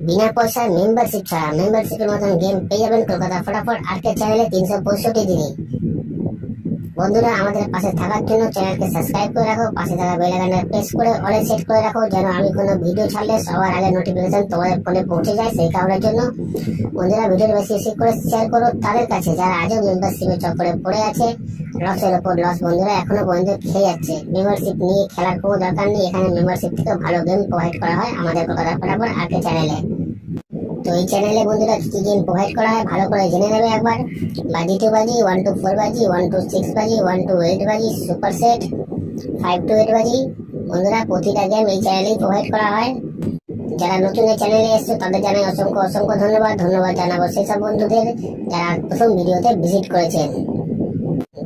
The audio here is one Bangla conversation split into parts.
বিনা পয়সায় মেম্বারশিপ ছাড়া মেম্বারশিপের মতন গেম পেয়ে যাবেন কলকাতা ফটাফট আর্কেড চ্যানেলে 365 দিনে। বন্ধুরা, আমাদের পাশে থাকার জন্য চ্যানেলকে সাবস্ক্রাইব করে রাখো, পাশে থাকা বেল আইকনে প্রেস করে অলে সেট করে রাখো, যেন আমি কোনো ভিডিও ছাড়লে সবার আগে নোটিফিকেশন তোমাদের ফোনে পৌঁছে যায়। সেই কারণের জন্য বন্ধুরা, ভিডিওটা বেশি বেশি করে শেয়ার করো তাদের কাছে যারা আজও মেম্বারশিপের চক্করে পড়ে আছে। লসের ওপর লস বন্ধুরা এখনো পর্যন্ত খেয়ে যাচ্ছে। মেম্বারশিপ নিয়ে খেলার কোনো দরকার নেই, এখানে মেম্বারশিপ থেকে ভালো গেম প্রোভাইড করা হয় আমাদের কলকাতা ফটাফট আর্কেড চ্যানেলে। তো এই চ্যানেলে বন্ধুরা কি গেম প্রোভাইড করা হয় ভালো করে জেনে নেবে একবার। বাজি 2 বাজি, 1 to 4 বাজি, 1 to 6 বাজি, 1 to 8 বাজি, সুপার সেট 5 to 8 বাজি। বন্ধুরা, প্রতিটা গেম এই চ্যানেলেই প্রোভাইড করা হয়। যারা নতুন এই চ্যানেলে এসছে তাদের জানাই অসংখ্য অসংখ্য ধন্যবাদ জানাবো সেই সব বন্ধুদের যারা প্রথম ভিডিওতে ভিজিট করেছেন।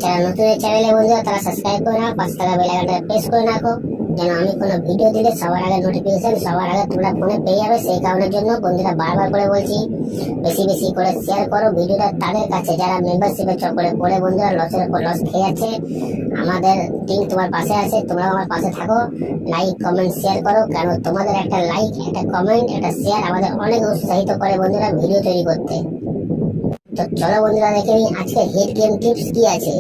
যারা নতুন এই চ্যানেলে বন্ধুরা তারা সাবস্ক্রাইব করে নাও, পাশে থাকা বেল আইকনটা প্রেস করে রাখো, যেন আমি কোনো ভিডিও দিলে সবার আগে নোটিফিকেশন সবার আগে তোমরা ফোনে পেয়ে যাবে। সেই কারণের জন্য বন্ধুরা বারবার করে বলছি, বেশি বেশি করে শেয়ার করো ভিডিওটা তাদের কাছে যারা মেম্বারশিপের চক্করে পড়ে বন্ধুরা লসের উপর লস খেয়ে যাচ্ছে। আমাদের টিম তোমার পাশে আছে, তোমরাও আমার পাশে থাকো। লাইক কমেন্ট শেয়ার করো, কারণ তোমাদের একটা লাইক, একটা কমেন্ট, একটা শেয়ার আমাদের অনেক উৎসাহিত করে বন্ধুরা ভিডিও তৈরি করতে। তো চলো বন্ধুরা দেখে নিই আজকে হিট গেম টিপস কি আছে।